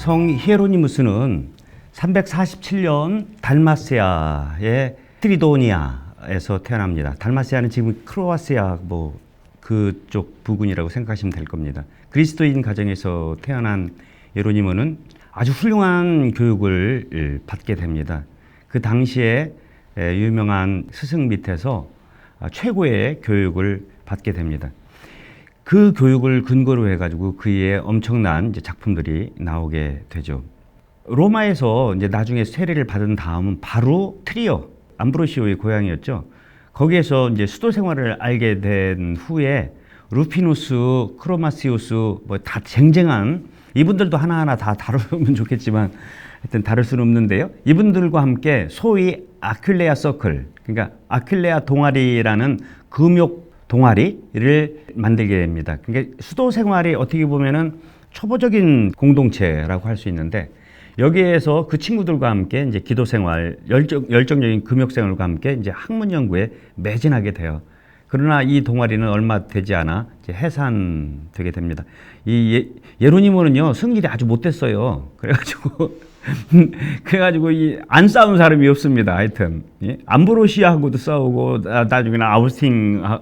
성 히에로니무스는 347년 달마시아의 트리도니아에서 태어납니다. 달마시아는 지금 크로아시아 그쪽 부근이라고 생각하시면 될 겁니다. 그리스도인 가정에서 태어난 예로니모는 아주 훌륭한 교육을 받게 됩니다. 그 당시에 유명한 스승 밑에서 최고의 교육을 받게 됩니다. 그 교육을 근거로 해가지고 그의 엄청난 이제 작품들이 나오게 되죠. 로마에서 이제 나중에 세례를 받은 다음은 바로 트리어, 암브로시오의 고향이었죠. 거기에서 이제 수도 생활을 알게 된 후에 루피누스, 크로마시우스 다 쟁쟁한 이분들도 하나하나 다 다루면 좋겠지만 하여튼 다룰 수는 없는데요. 이분들과 함께 소위 아퀴레아 서클, 그러니까 아퀴레아 동아리라는 금욕 동아리를 만들게 됩니다. 그러니까 수도 생활이 어떻게 보면은 초보적인 공동체라고 할 수 있는데 여기에서 그 친구들과 함께 이제 기도 생활, 열정적인 금욕 생활과 함께 이제 학문 연구에 매진하게 돼요. 그러나 이 동아리는 얼마 되지 않아 이제 해산되게 됩니다. 이 예로니모는요 성질이 아주 못됐어요. 그래가지고 안 싸운 사람이 없습니다. 하여튼 암브로시아하고도 싸우고 나중에는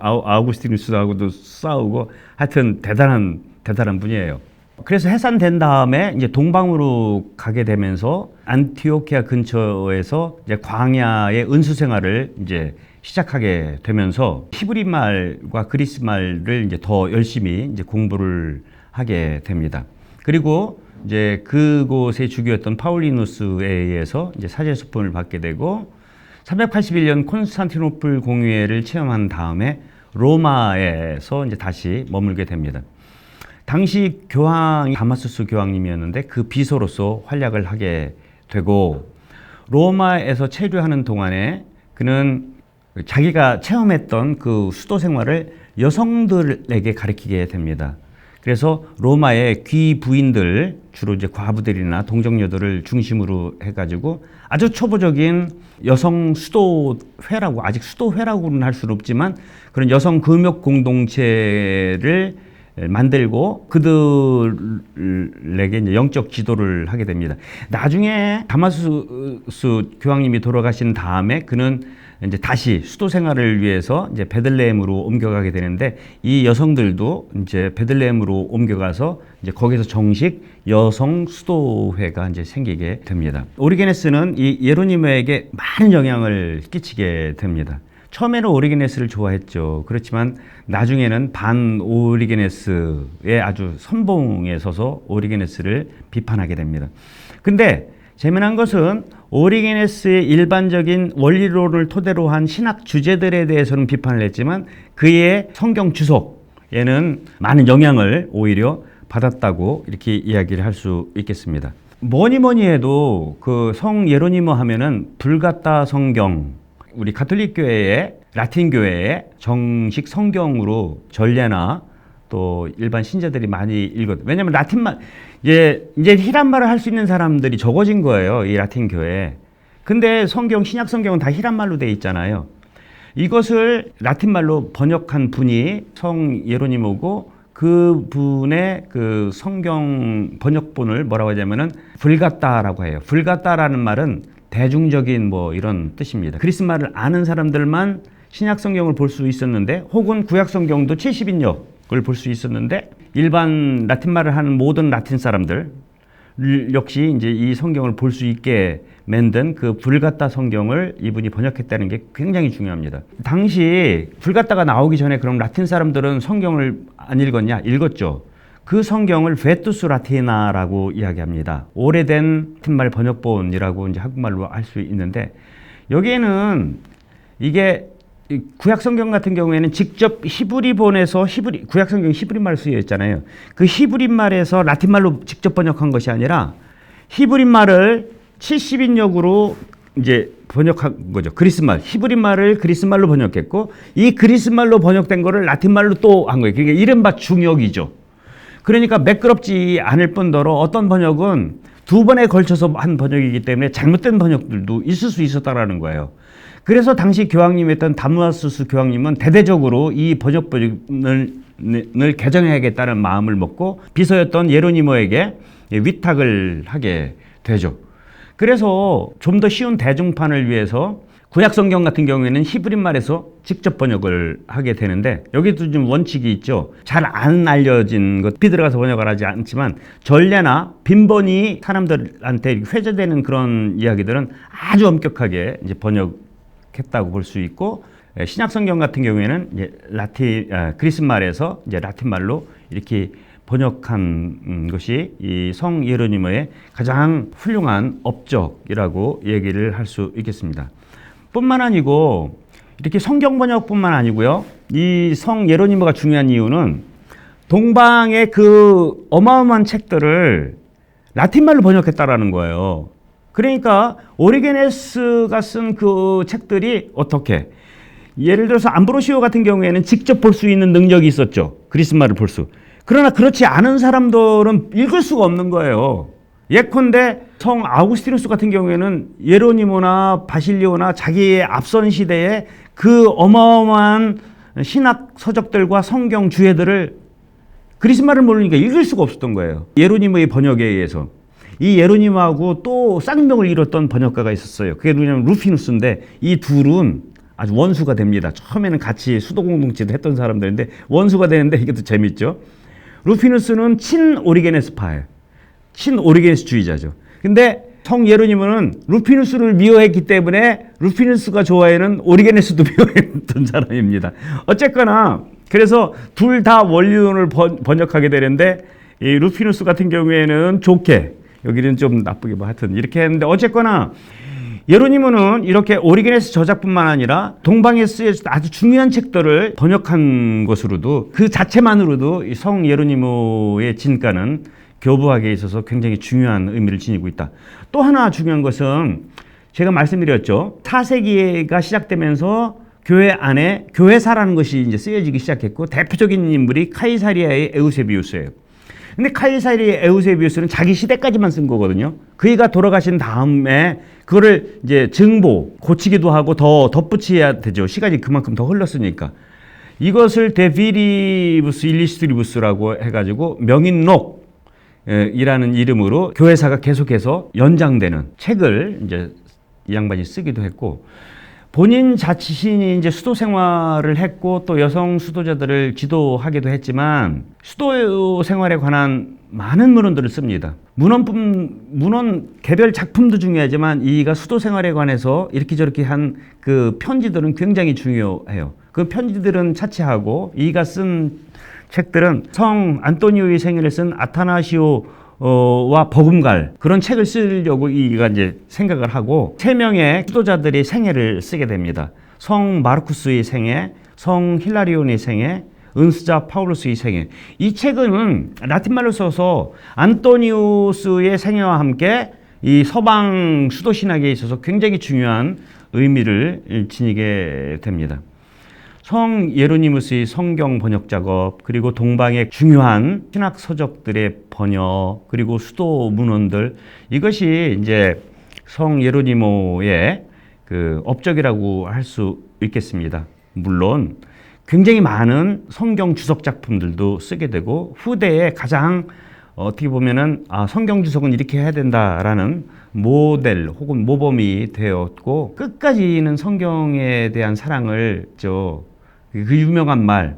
아우구스티누스하고도 싸우고 하여튼 대단한 분이에요. 그래서 해산된 다음에 이제 동방으로 가게 되면서 안티오키아 근처에서 이제 광야의 은수 생활을 이제 시작하게 되면서 히브리 말과 그리스 말을 이제 더 열심히 이제 공부를 하게 됩니다. 그리고 이제 그곳의 주교였던 파울리누스에 의해서 이제 사제수품을 받게 되고 381년 콘스탄티노플 공의회를 체험한 다음에 로마에서 이제 다시 머물게 됩니다. 당시 교황이 다마수스 교황님이었는데 그 비서로서 활약을 하게 되고 로마에서 체류하는 동안에 그는 자기가 체험했던 그 수도 생활을 여성들에게 가르치게 됩니다. 그래서 로마의 귀 부인들, 주로 이제 과부들이나 동정녀들을 중심으로 해가지고 아주 초보적인 여성 수도회라고, 아직 수도회라고는 할 수는 없지만 그런 여성 금욕 공동체를 만들고 그들에게 이제 영적 지도를 하게 됩니다. 나중에 다마수스 교황님이 돌아가신 다음에 그는 이제 다시 수도 생활을 위해서 이제 베들레헴으로 옮겨가게 되는데 이 여성들도 이제 베들레헴으로 옮겨가서 이제 거기서 정식 여성 수도회가 이제 생기게 됩니다. 오리게네스는 이 예로니모에게 많은 영향을 끼치게 됩니다. 처음에는 오리게네스를 좋아했죠. 그렇지만 나중에는 반 오리게네스의 아주 선봉에 서서 오리게네스를 비판하게 됩니다. 근데 재미난 것은 오리게네스의 일반적인 원리론을 토대로 한 신학 주제들에 대해서는 비판을 했지만 그의 성경 주석에는 많은 영향을 오히려 받았다고 이렇게 이야기를 할 수 있겠습니다. 뭐니 해도 그 성 예로니모 하면은 불가타 성경, 우리 가톨릭 교회의 라틴 교회의 정식 성경으로 전례나 또 일반 신자들이 많이 읽거든요. 왜냐하면 라틴말 이제 히란말을 할 수 있는 사람들이 적어진 거예요. 이 라틴 교회. 근데 성경, 신약 성경은 다 히란말로 돼 있잖아요. 이것을 라틴말로 번역한 분이 성 예로니모고 그 분의 그 성경 번역본을 뭐라고 하냐면은 불가타라고 해요. 불가타라는 말은 대중적인 이런 뜻입니다. 그리스 말을 아는 사람들만 신약 성경을 볼 수 있었는데 혹은 구약 성경도 70인역을 볼 수 있었는데 일반 라틴 말을 하는 모든 라틴 사람들 역시 이제 이 성경을 볼 수 있게 만든 그 불가타 성경을 이분이 번역했다는 게 굉장히 중요합니다. 당시 불가타가 나오기 전에 그럼 라틴 사람들은 성경을 안 읽었냐? 읽었죠. 그 성경을 베투스 라티나라고 이야기합니다. 오래된 라틴말 번역본이라고 이제 한국말로 할 수 있는데 여기에는 이게 구약 성경 같은 경우에는 직접 히브리본에서 구약 성경 히브리말 쓰여 있잖아요. 그 히브리말에서 라틴말로 직접 번역한 것이 아니라 히브리말을 70인역으로 이제 번역한 거죠. 그리스말, 히브리말을 그리스말로 번역했고 이 그리스말로 번역된 거를 라틴말로 또 한 거예요. 그러니까 이른바 중역이죠. 그러니까 매끄럽지 않을 뿐더러 어떤 번역은 두 번에 걸쳐서 한 번역이기 때문에 잘못된 번역들도 있을 수 있었다라는 거예요. 그래서 당시 교황님이었던 다마수스 교황님은 대대적으로 이 번역본을 개정해야겠다는 마음을 먹고 비서였던 예로니모에게 위탁을 하게 되죠. 그래서 좀 더 쉬운 대중판을 위해서 구약 성경 같은 경우에는 히브리말에서 직접 번역을 하게 되는데, 여기도 좀 원칙이 있죠. 잘 안 알려진 것, 깊이 들어가서 번역을 하지 않지만 전례나 빈번히 사람들한테 회자되는 그런 이야기들은 아주 엄격하게 이제 번역했다고 볼 수 있고, 신약 성경 같은 경우에는 이제 그리스 말에서 이제 라틴 말로 이렇게 번역한 것이 이 성 예로니모의 가장 훌륭한 업적이라고 얘기를 할 수 있겠습니다. 뿐만 아니고 이렇게 성경 번역뿐만 아니고요, 이 성 예로니모가 중요한 이유는 동방의 그 어마어마한 책들을 라틴말로 번역했다라는 거예요. 그러니까 오리게네스가 쓴 그 책들이 어떻게, 예를 들어서 암브로시오 같은 경우에는 직접 볼 수 있는 능력이 있었죠. 그리스말을 볼 수. 그러나 그렇지 않은 사람들은 읽을 수가 없는 거예요. 예컨대 성 아우구스티누스 같은 경우에는 예로니모나 바실리오나 자기의 앞선 시대에 그 어마어마한 신학 서적들과 성경 주해들을 그리스말을 모르니까 읽을 수가 없었던 거예요. 예로니모의 번역에 의해서. 이 예로니모하고 또 쌍명을 이뤘던 번역가가 있었어요. 그게 누구냐면 루피누스인데, 이 둘은 아주 원수가 됩니다. 처음에는 같이 수도 공동체도 했던 사람들인데 원수가 되는데, 이게 또 재밌죠. 루피누스는 친 오리게네스파예요. 친 오리게네스주의자죠. 근데 성 예로니모는 루피누스를 미워했기 때문에 루피누스가 좋아하는 오리게네스도 미워했던 사람입니다. 어쨌거나 그래서 둘 다 원리론을 번역하게 되는데, 이 루피누스 같은 경우에는 좋게, 여기는 좀 나쁘게 뭐 하여튼 이렇게 했는데, 어쨌거나 예로니모는 이렇게 오리게네스 저작뿐만 아니라 동방에 쓰여진 아주 중요한 책들을 번역한 것으로도, 그 자체만으로도 이 성 예로니모의 진가는 교부학에 있어서 굉장히 중요한 의미를 지니고 있다. 또 하나 중요한 것은 제가 말씀드렸죠. 4세기가 시작되면서 교회 안에 교회사라는 것이 이제 쓰여지기 시작했고, 대표적인 인물이 카이사리아의 에우세비우스예요. 근데 카이사리아의 에우세비우스는 자기 시대까지만 쓴 거거든요. 그이가 돌아가신 다음에 그거를 이제 증보, 고치기도 하고 더 덧붙여야 되죠. 시간이 그만큼 더 흘렀으니까. 이것을 데비리부스 일리스트리부스라고 해가지고 명인록 이라는 이름으로 교회사가 계속해서 연장되는 책을 이제 이 양반이 쓰기도 했고, 본인 자신이 이제 수도 생활을 했고 또 여성 수도자들을 지도하기도 했지만 수도 생활에 관한 많은 문헌들을 씁니다. 문헌 개별 작품도 중요하지만 이가 수도 생활에 관해서 이렇게 저렇게 한 그 편지들은 굉장히 중요해요. 그 편지들은 차치하고 이가 쓴 책들은 성 안토니오의 생일에 쓴 아타나시오와 버금갈, 그런 책을 쓰려고 이가 이제 생각을 하고 3명의 수도자들의 생애를 쓰게 됩니다. 성 마르쿠스의 생애, 성 힐라리온의 생애, 은수자 파울루스의 생애. 이 책은 라틴말로 써서 안토니우스의 생애와 함께 이 서방 수도 신학에 있어서 굉장히 중요한 의미를 지니게 됩니다. 성 예로니무스의 성경 번역 작업, 그리고 동방의 중요한 신학 서적들의 번역, 그리고 수도 문헌들, 이것이 이제 성 예로니모의 그 업적이라고 할 수 있겠습니다. 물론 굉장히 많은 성경 주석 작품들도 쓰게 되고, 후대에 가장 어떻게 보면은 성경 주석은 이렇게 해야 된다라는 모델 혹은 모범이 되었고, 끝까지는 성경에 대한 사랑을 그 유명한 말,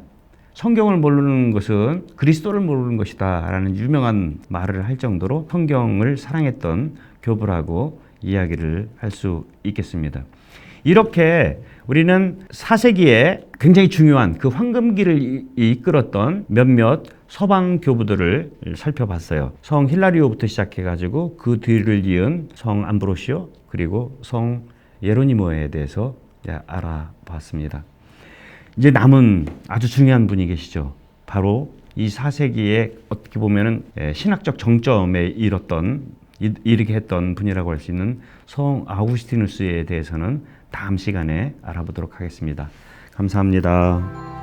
성경을 모르는 것은 그리스도를 모르는 것이다 라는 유명한 말을 할 정도로 성경을 사랑했던 교부라고 이야기를 할 수 있겠습니다. 이렇게 우리는 4세기에 굉장히 중요한 그 황금기를 이끌었던 몇몇 서방 교부들을 살펴봤어요. 성 힐라리오부터 시작해가지고 그 뒤를 이은 성 암브로시오, 그리고 성 예로니모에 대해서 알아봤습니다. 이제 남은 아주 중요한 분이 계시죠. 바로 이 4세기에 어떻게 보면은 신학적 정점에 이르게 했던 분이라고 할 수 있는 성 아우구스티누스에 대해서는 다음 시간에 알아보도록 하겠습니다. 감사합니다.